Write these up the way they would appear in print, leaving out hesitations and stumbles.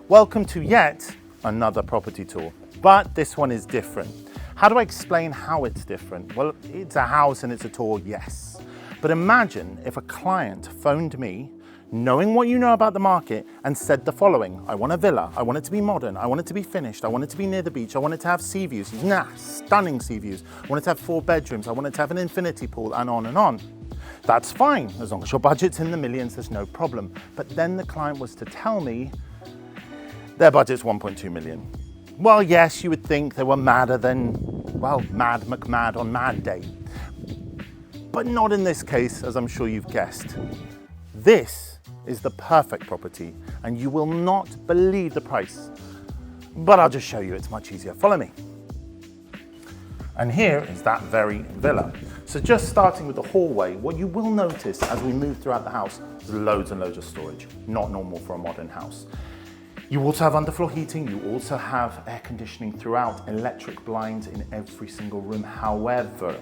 Welcome to yet another property tour, but this one is different. How do I explain how it's different? Well, it's a house and it's a tour, yes. But imagine if a client phoned me, knowing what you know about the market, and said the following: I want a villa, I want it to be modern, I want it to be finished, I want it to be near the beach, I want it to have sea views, stunning sea views, I want it to have 4 bedrooms, I want it to have an infinity pool, and on and on. That's fine, as long as your budget's in the millions, there's no problem. But then the client was to tell me their budget's 1.2 million. Well, yes, you would think they were madder than, well, Mad McMad on Mad Day. But not in this case, as I'm sure you've guessed. This is the perfect property, and you will not believe the price. But I'll just show you, it's much easier. Follow me. And here is that very villa. So just starting with the hallway, what you will notice as we move throughout the house is loads and loads of storage, not normal for a modern house. You also have underfloor heating, you also have air conditioning throughout, electric blinds in every single room. However,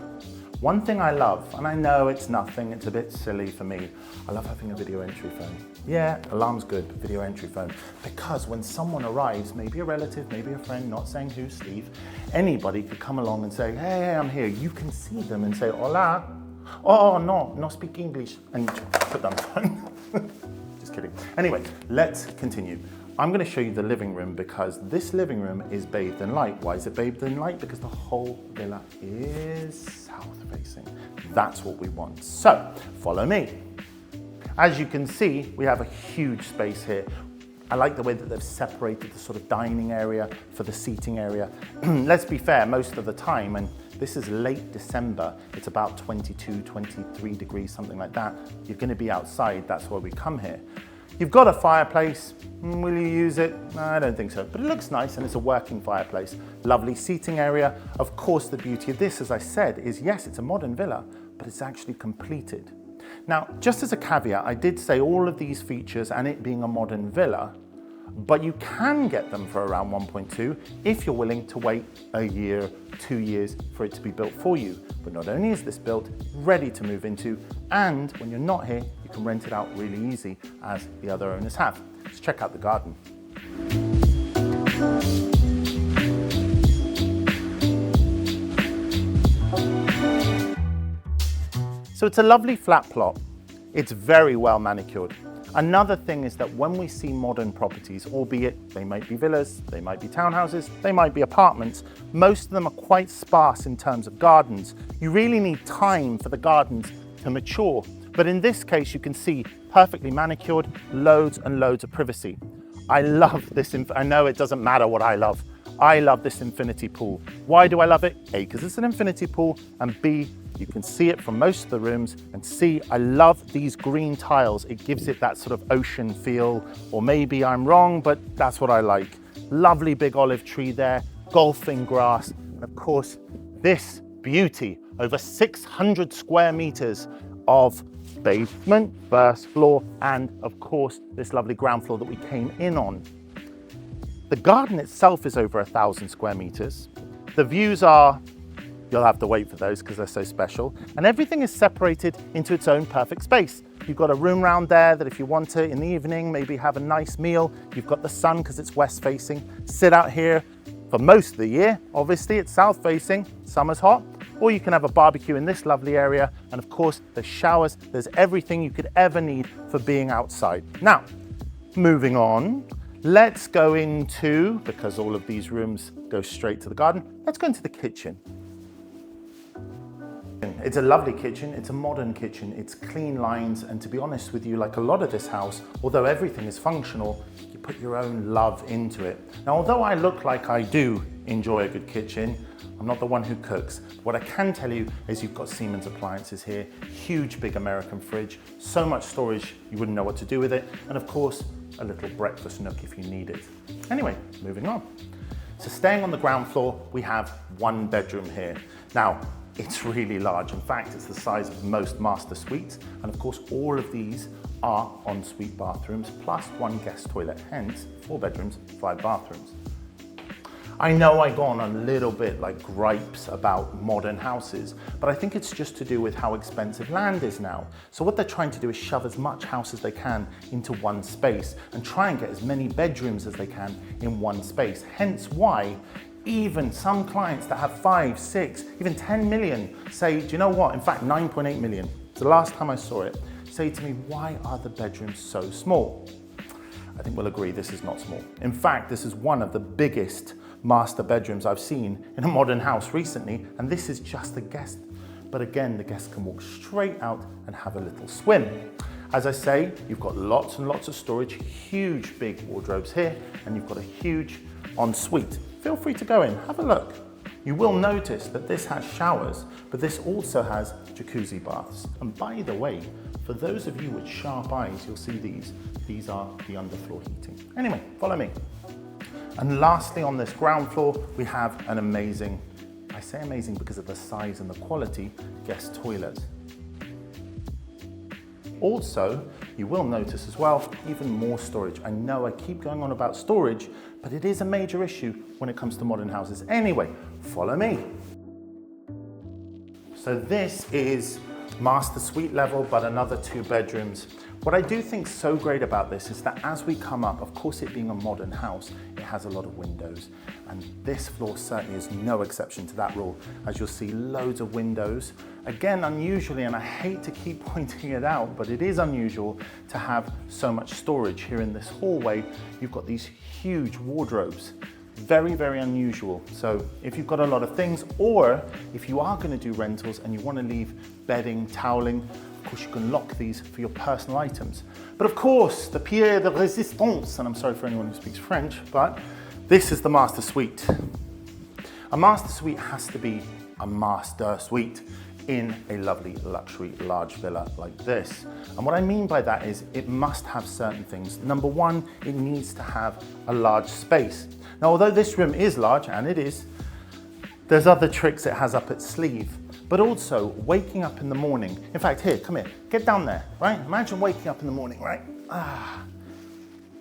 one thing I love, and I know it's nothing, it's a bit silly for me, I love having a video entry phone. Yeah, alarm's good, but video entry phone. Because when someone arrives, maybe a relative, maybe a friend, not saying who, Steve, anybody could come along and say, hey, I'm here. You can see them and say, hola. Oh, no speak English. And you put down the phone. Just kidding. Anyway, let's continue. I'm going to show you the living room because this living room is bathed in light. Why is it bathed in light? Because the whole villa is south facing. That's what we want. So follow me. As you can see, we have a huge space here. I like the way that they've separated the sort of dining area for the seating area. Let's be fair, most of the time, and this is late December, it's about 22, 23 degrees, something like that. You're going to be outside, that's why we come here. You've got a fireplace. Will you use it? No, I don't think so, but it looks nice and it's a working fireplace. Lovely seating area. Of course, the beauty of this, as I said, is yes, it's a modern villa, but it's actually completed. Now, just as a caveat, I did say all of these features and it being a modern villa, but you can get them for around 1.2 if you're willing to wait a year, 2 years for it to be built for you. But not only is this built, ready to move into, and when you're not here, you can rent it out really easy as the other owners have. Let's check out the garden. So it's a lovely flat plot. It's very well manicured. Another thing is that when we see modern properties, albeit they might be villas, they might be townhouses, they might be apartments, most of them are quite sparse in terms of gardens. You really need time for the gardens to mature. But in this case, you can see perfectly manicured, loads and loads of privacy. I love this, I know it doesn't matter what I love this infinity pool. Why do I love it? A, because it's an infinity pool, and B, you can see it from most of the rooms, and C, I love these green tiles. It gives it that sort of ocean feel, or maybe I'm wrong, but that's what I like. Lovely big olive tree there, golfing grass, and of course, this beauty, over 600 square meters of basement, first floor, and of course, this lovely ground floor that we came in on. The garden itself is over 1,000 square meters. The views are, you'll have to wait for those because they're so special. And everything is separated into its own perfect space. You've got a room round there that if you want to, in the evening, maybe have a nice meal. You've got the sun because it's west facing. Sit out here for most of the year. Obviously, it's south facing, summer's hot. Or you can have a barbecue in this lovely area. And of course, there's showers. There's everything you could ever need for being outside. Now, moving on, let's go into, because all of these rooms go straight to the garden, let's go into the kitchen. It's a lovely kitchen, it's a modern kitchen, it's clean lines, and to be honest with you, like a lot of this house, although everything is functional, you put your own love into it. Now, although I look like I do enjoy a good kitchen, I'm not the one who cooks. What I can tell you is you've got Siemens appliances here, huge big American fridge, so much storage you wouldn't know what to do with it, and of course, a little breakfast nook if you need it. Anyway, moving on. So staying on the ground floor, we have 1 bedroom here. Now, it's really large. In fact, it's the size of most master suites. And of course, all of these are ensuite bathrooms, plus 1 guest toilet, hence 4 bedrooms, 5 bathrooms. I know I go on a little bit like gripes about modern houses, but I think it's just to do with how expensive land is now. So what they're trying to do is shove as much house as they can into one space and try and get as many bedrooms as they can in one space. Hence why even some clients that have 5, 6, even 10 million say, do you know what? In fact, 9.8 million, the last time I saw it, say to me, why are the bedrooms so small? I think we'll agree this is not small. In fact, this is one of the biggest master bedrooms I've seen in a modern house recently, and this is just a guest. But again, the guest can walk straight out and have a little swim. As I say, you've got lots and lots of storage, huge big wardrobes here, and you've got a huge ensuite. Feel free to go in, have a look. You will notice that this has showers, but this also has jacuzzi baths. And by the way, for those of you with sharp eyes, you'll see these. These are the underfloor heating. Anyway, follow me. And lastly, on this ground floor, we have an amazing, I say amazing because of the size and the quality, guest toilet. Also, you will notice as well, even more storage. I know I keep going on about storage, but it is a major issue when it comes to modern houses. Anyway, follow me. So this is master suite level, but another 2 bedrooms. What I do think is so great about this is that as we come up, of course it being a modern house, it has a lot of windows. And this floor certainly is no exception to that rule. As you'll see, loads of windows. Again, unusually, and I hate to keep pointing it out, but it is unusual to have so much storage here in this hallway. You've got these huge wardrobes. Very, very unusual. So if you've got a lot of things, or if you are going to do rentals and you want to leave bedding, toweling, of course you can lock these for your personal items. But of course, the pied de résistance, and I'm sorry for anyone who speaks French, but this is the master suite. A master suite has to be a master suite in a lovely luxury large villa like this. And what I mean by that is it must have certain things. Number one, it needs to have a large space. Now, although this room is large, and it is, there's other tricks it has up its sleeve. But also waking up in the morning. In fact, here, come here, get down there, right? Imagine waking up in the morning, right?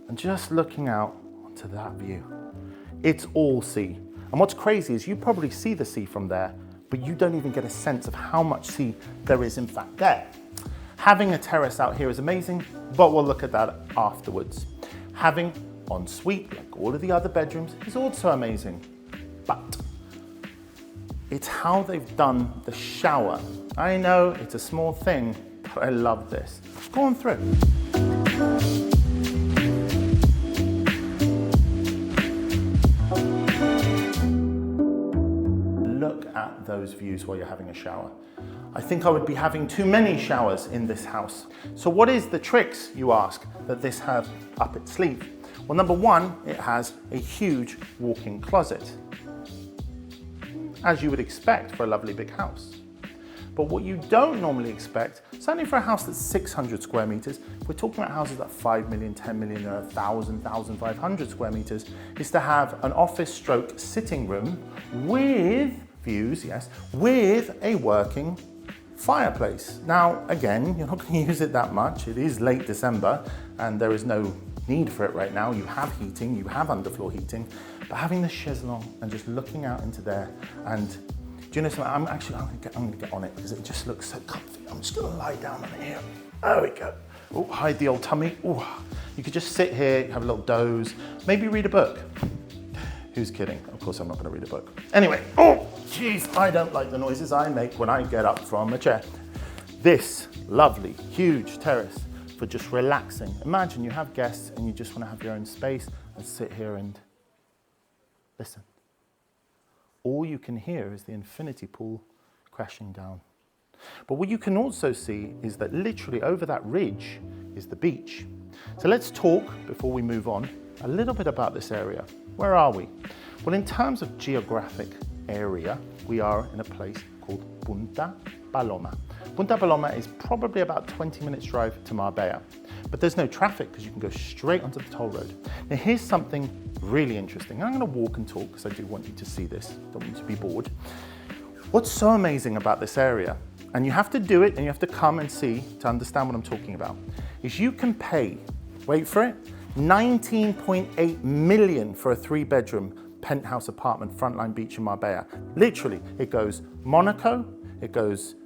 And just looking out onto that view. It's all sea. And what's crazy is you probably see the sea from there, but you don't even get a sense of how much sea there is in fact there. Having a terrace out here is amazing, but we'll look at that afterwards. Having ensuite, like all of the other bedrooms, is also amazing, but it's how they've done the shower. I know it's a small thing, but I love this. Go on through. Look at those views while you're having a shower. I think I would be having too many showers in this house. So what is the tricks, you ask, that this has up its sleeve? Well, number one, it has a huge walk-in closet, as you would expect for a lovely big house. But what you don't normally expect, certainly for a house that's 600 square meters, if we're talking about houses that 5 million, 10 million, or 1,000, 1,500 square meters, is to have an office stroke sitting room with views, yes, with a working fireplace. Now, again, you're not going to use it that much. It is late December and there is no need for it right now. You have heating, you have underfloor heating, but having the chaise and just looking out into there, and do you know something? I'm gonna get on it because it just looks so comfy. I'm just gonna lie down on it here. There we go. Oh, hide the old tummy. Oh, you could just sit here, have a little doze, maybe read a book. Who's kidding? Of course I'm not gonna read a book. Anyway, oh, geez, I don't like the noises I make when I get up from a chair. This lovely, huge terrace for just relaxing. Imagine you have guests and you just wanna have your own space and sit here and listen. All you can hear is the infinity pool crashing down. But what you can also see is that literally over that ridge is the beach. So let's talk, before we move on, a little bit about this area. Where are we? Well, in terms of geographic area, we are in a place called Punta Paloma. Punta Paloma is probably about 20 minutes drive to Marbella, but there's no traffic because you can go straight onto the toll road. Now here's something really interesting. I'm going to walk and talk because I do want you to see this. Don't want you to be bored. What's so amazing about this area, and you have to do it and you have to come and see to understand what I'm talking about, is you can pay, wait for it, 19.8 million for a 3-bedroom penthouse apartment, frontline beach in Marbella. Literally, it goes Monaco, it goes,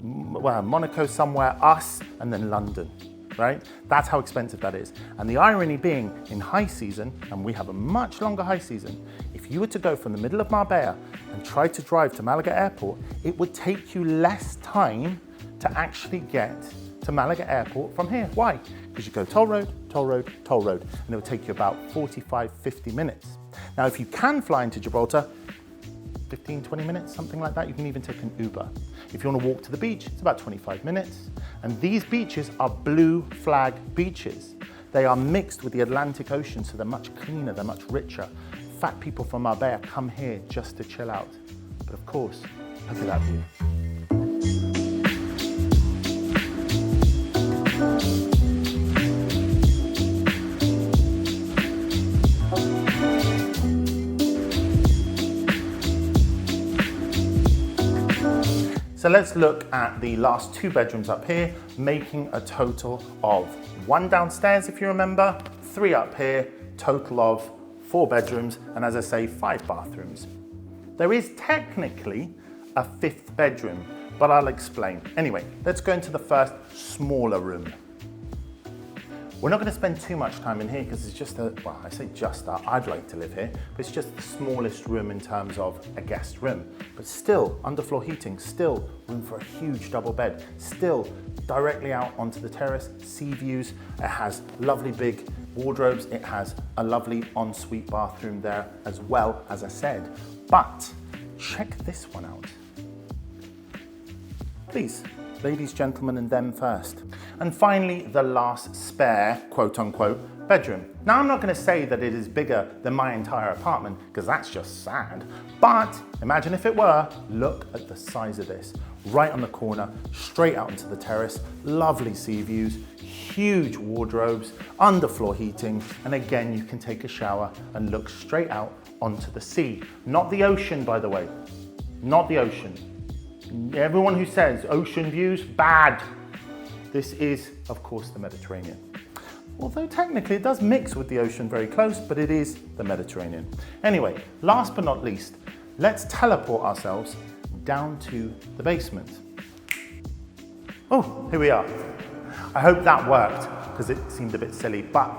Monaco somewhere, us, and then London, right? That's how expensive that is. And the irony being, in high season, and we have a much longer high season, if you were to go from the middle of Marbella and try to drive to Malaga Airport, it would take you less time to actually get to Malaga Airport from here. Why? Because you go toll road, toll road, toll road, and it will take you about 45, 50 minutes. Now, if you can fly into Gibraltar, 15, 20 minutes, something like that. You can even take an Uber. If you want to walk to the beach, it's about 25 minutes. And these beaches are blue flag beaches. They are mixed with the Atlantic Ocean, so they're much cleaner, they're much richer. Fat people from Marbella come here just to chill out. But of course, look at that view. So let's look at the last 2 bedrooms up here, making a total of 1 downstairs, if you remember, 3 up here, total of 4 bedrooms, and as I say, 5 bathrooms. There is technically a 5th bedroom, but I'll explain. Anyway, let's go into the first smaller room. We're not going to spend too much time in here because it's just I'd like to live here, but it's just the smallest room in terms of a guest room. But still, underfloor heating, still room for a huge double bed, still directly out onto the terrace, sea views. It has lovely big wardrobes. It has a lovely ensuite bathroom there as well, as I said. But check this one out. Please. Ladies, gentlemen, and them first. And finally, the last spare, quote unquote, bedroom. Now, I'm not going to say that it is bigger than my entire apartment, because that's just sad. But imagine if it were. Look at the size of this. Right on the corner, straight out into the terrace, lovely sea views, huge wardrobes, underfloor heating, and again, you can take a shower and look straight out onto the sea. Not the ocean, by the way. Not the ocean. Everyone who says ocean views, bad. This is, of course, the Mediterranean. Although technically it does mix with the ocean very close, but it is the Mediterranean. Anyway, last but not least, let's teleport ourselves down to the basement. Oh, here we are. I hope that worked because it seemed a bit silly, but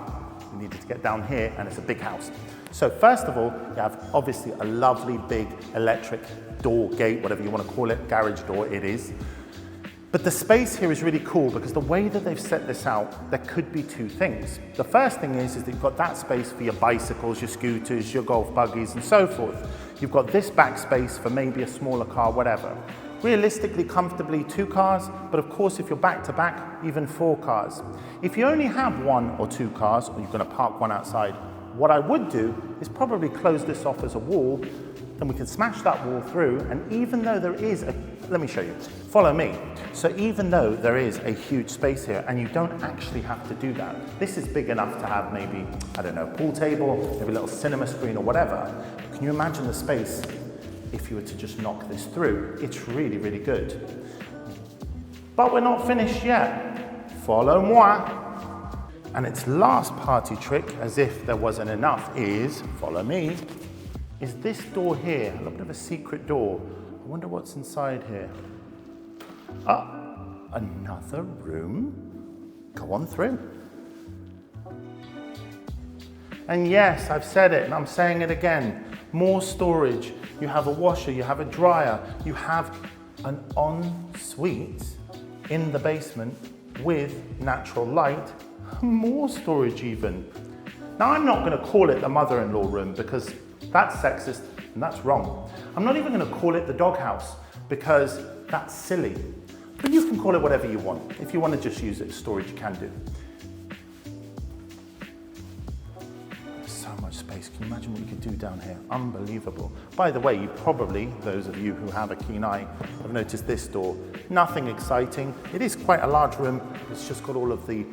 we needed to get down here and it's a big house. So first of all, you have obviously a lovely big electric door, gate, whatever you want to call it, garage door it is. But the space here is really cool because the way that they've set this out, there could be 2 things. The first thing is that you've got that space for your bicycles, your scooters, your golf buggies and so forth. You've got this back space for maybe a smaller car, whatever. Realistically, comfortably 2 cars, but of course if you're back to back, even 4 cars. If you only have 1 or 2 cars, or you're going to park one outside, what I would do is probably close this off as a wall, then we can smash that wall through, and even though there is let me show you, follow me. So even though there is a huge space here, and you don't actually have to do that, this is big enough to have maybe, I don't know, pool table, maybe a little cinema screen or whatever. Can you imagine the space if you were to just knock this through? It's really, really good. But we're not finished yet. Follow moi. And its last party trick, as if there wasn't enough, is, follow me, is this door here, a little bit of a secret door. I wonder what's inside here. Another room? Go on through. And yes, I've said it and I'm saying it again. More storage. You have a washer, you have a dryer, you have an ensuite in the basement with natural light. More storage even. Now I'm not going to call it the mother-in-law room because that's sexist and that's wrong. I'm not even going to call it the doghouse because that's silly. But you can call it whatever you want. If you want to just use it as storage, you can do. There's so much space. Can you imagine what you could do down here? Unbelievable. By the way, you probably, those of you who have a keen eye, have noticed this door. Nothing exciting. It is quite a large room. It's just got all of the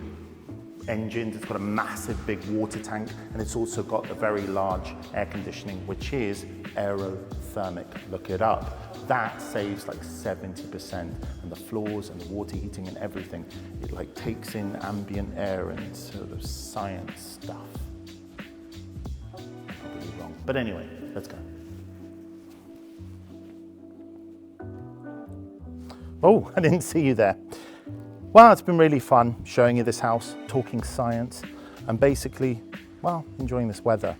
engines, it's got a massive big water tank, and it's also got a very large air conditioning, which is aerothermic. Look it up. That saves like 70%, and the floors and the water heating and everything, it like takes in ambient air and sort of science stuff. But anyway, let's go. Oh, I didn't see you there. Well, it's been really fun showing you this house, talking science, and basically, well, enjoying this weather.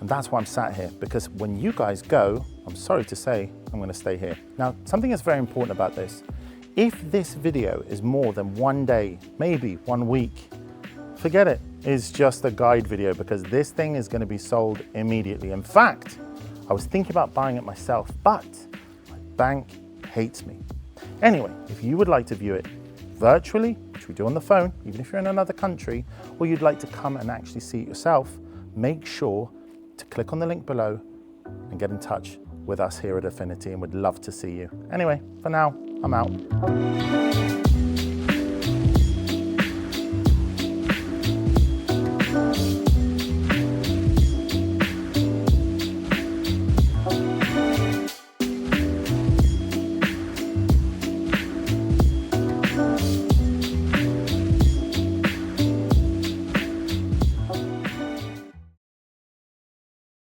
And that's why I'm sat here, because when you guys go, I'm sorry to say, I'm gonna stay here. Now, something that's very important about this, if this video is more than 1 day, maybe 1 week, forget it. It's just a guide video because this thing is gonna be sold immediately. In fact, I was thinking about buying it myself, but my bank hates me. Anyway, if you would like to view it virtually, which we do on the phone, even if you're in another country, or you'd like to come and actually see it yourself, make sure to click on the link below and get in touch with us here at Affinity, and we'd love to see you. Anyway, for now, I'm out.